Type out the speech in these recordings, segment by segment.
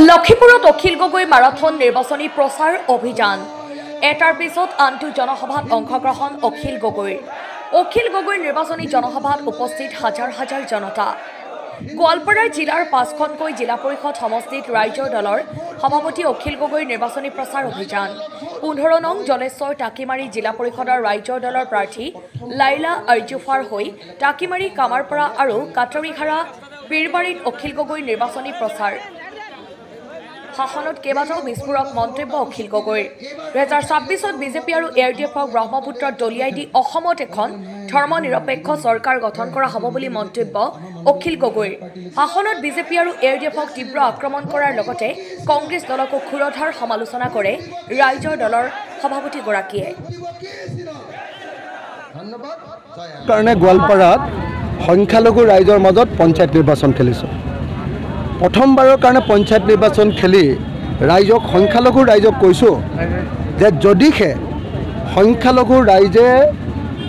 লক্ষীপুৰত Akhil Gogoi marathon নিৰ্বাচনী প্ৰচাৰ অভিযান এটাৰ পিছত আনটো জনসভাত অংশগ্ৰহণ অখিল গগৈৰ নিৰ্বাচনী জনসভাত উপস্থিত হাজাৰ হাজাৰ জনতা। গোৱালপাৰা জিলাৰ ৫খনকৈ জিলা পৰিষদ সমষ্টিত ৰাইজৰ দলৰ সভাপতি অখিল গগৈৰ নিৰ্বাচনী প্ৰচাৰ অভিযান। ১৫ নং জলেশ্বৰ টাকিমাৰী জিলা পৰিষদৰ ৰাইজৰ দলৰ প্ৰাৰ্থী লাইলা আৰজুফাৰ হৈ টাকিমাৰী কামাৰপাৰা আৰু কাটৰিঘাৰা পীৰবাৰীত অখিল গগৈৰ নিৰ্বাচনী প্ৰচাৰ। শাসনত কেইবাটাও বিস্ফোৰক মন্তব্য অখিল গগৈৰ। ২০২৬ত বিজেপি আৰু এআৰডিএফক ব্ৰহ্মপুত্ৰত দলিয়াই দি অসমত এখন ধৰ্মনিৰপেক্ষ চৰকাৰ গঠন কৰা হ'ব বুলি মন্তব্য অখিল গগৈৰ। শাসনত বিজেপি আৰু এআৰডিএফক তীব্ৰ আক্ৰমণ কৰাৰ লগতে কংগ্ৰেছ দলকো ক্ষুৰধাৰ সমালোচনা কৰে ৰাইজৰ দলৰ সভাপতিগৰাকীয়ে। কাৰণে গোৱালপাৰাত সংখ্যালঘু ৰাইজৰ মাজত পঞ্চায়ত নিৰ্বাচন খেলিছোঁ। প্ৰথমবাৰৰ কাৰণে পঞ্চায়ত নিৰ্বাচন খেলি ৰাইজক সংখ্যালঘু ৰাইজক কৈছোঁ যে যদিহে সংখ্যালঘু ৰাইজে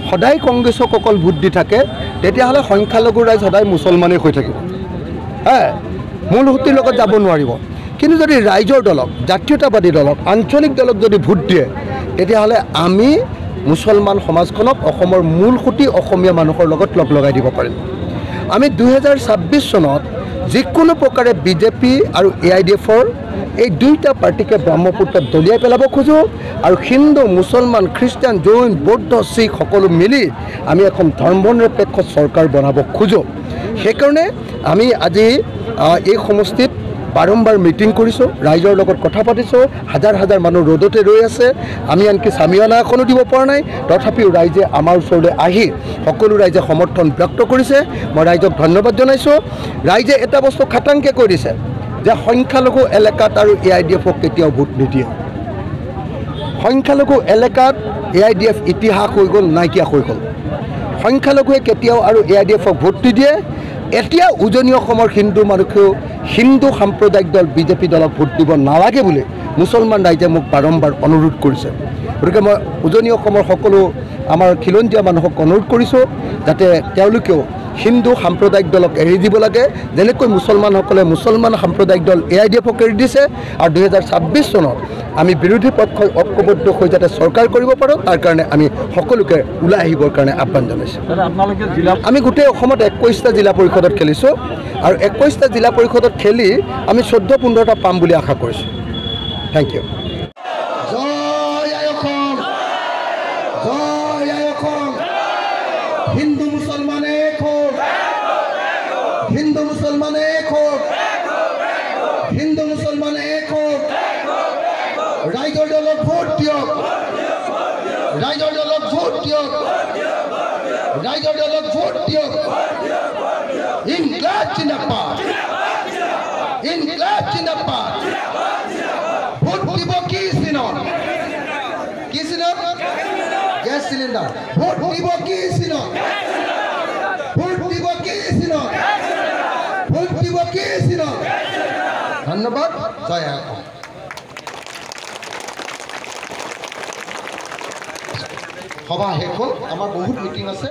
সদায় কংগ্ৰেছক অকল ভোট দি থাকে তেতিয়াহ'লে সংখ্যালঘু ৰাইজ সদায় মুছলমানেই হৈ থাকিব, মূল সুঁতিৰ লগত যাব নোৱাৰিব। কিন্তু যদি ৰাইজৰ দলক, জাতীয়তাবাদী দলক, আঞ্চলিক দলক যদি ভোট দিয়ে তেতিয়াহ'লে আমি মুছলমান সমাজখনক অসমৰ মূল সুঁতি অসমীয়া মানুহৰ লগত লগ লগাই দিব পাৰিম। আমি ২০২৬ চনত যিকোনো প্ৰকাৰে বিজেপি আৰু এআইডিএফৰ এই দুইটা পাৰ্টিকে ব্ৰহ্মপুত্ৰত দলিয়াই পেলাব খোজোঁ আৰু হিন্দু, মুছলমান, খ্ৰীষ্টান, জৈন, বৌদ্ধ, শিখ সকলো মিলি আমি এখন ধৰ্মনিৰপেক্ষ চৰকাৰ বনাব খোজোঁ। সেইকাৰণে আমি আজি এই সমষ্টিত বাৰম্বাৰ মিটিং কৰিছোঁ, ৰাইজৰ লগত কথা পাতিছোঁ। হাজাৰ হাজাৰ মানুহ ৰ'দতে ৰৈ আছে। আমি আনকি চামিয়ানা এখনো দিব পৰা নাই, তথাপিও ৰাইজে আমাৰ ওচৰলৈ আহি সকলো ৰাইজে সমৰ্থন ব্যক্ত কৰিছে। মই ৰাইজক ধন্যবাদ জনাইছোঁ। ৰাইজে এটা বস্তু খাটাংকৈ কৈ দিছে যে সংখ্যালঘু এলেকাত আৰু এআইডিএফক কেতিয়াও ভোট নিদিয়ে। সংখ্যালঘু এলেকাত এআইডিএফ ইতিহাস হৈ গ'ল, নাইকিয়া হৈ গ'ল। সংখ্যালঘুৱে কেতিয়াও আৰু এআইডিএফক ভোট নিদিয়ে। এতিয়া উজনি অসমৰ হিন্দু মানুহেও হিন্দু সাম্প্ৰদায়িক দল বিজেপি দলক ভোট দিব নালাগে বুলি মুছলমান ৰাইজে মোক বাৰম্বাৰ অনুৰোধ কৰিছে। গতিকে মই উজনি অসমৰ সকলো আমাৰ খিলঞ্জীয়া মানুহক অনুৰোধ কৰিছোঁ যাতে তেওঁলোকেও হিন্দু সাম্প্ৰদায়িক দলক এৰি দিব লাগে, যেনেকৈ মুছলমানসকলে মুছলমান সাম্প্ৰদায়িক দল এআইডিএফক এৰি দিছে। আৰু ২০২৬ চনত আমি বিৰোধী পক্ষই ঐক্যবদ্ধ হৈ যাতে চৰকাৰ কৰিব পাৰোঁ তাৰ কাৰণে আমি সকলোকে ওলাই আহিবৰ কাৰণে আহ্বান জনাইছোঁ। আমি গোটেই অসমত ২১টা জিলা পৰিষদত খেলিছোঁ আৰু ২১টা জিলা পৰিষদত খেলি আমি ১৪-১৫টা পাম বুলি আশা কৰিছোঁ। Thank U. হিন্দু মুসলমান এক হোক, হিন্দু মুসলমান এক হোক, হিন্দু মুসলমান এক হোক। ৰাইজৰ দলক ভোট দিয়ক, ৰাইজৰ দলক ভোট দিয়ক, ৰাইজৰ দলক ভোট দিয়ক। ইনকলাব জিন্দাবাদ, ইনকলাব জিন্দাবাদ। ভোট দিব কি চিনত? কি চিনত? Gas cylinder. ভোট দিব কি চিনত? ভোট দিব কি চিনত? ভোট দিব কি চিনত? ধন্যবাদ। জয় আইকন। সভা শেষ হ'ল। আমাৰ বহুত মিটিং আছে।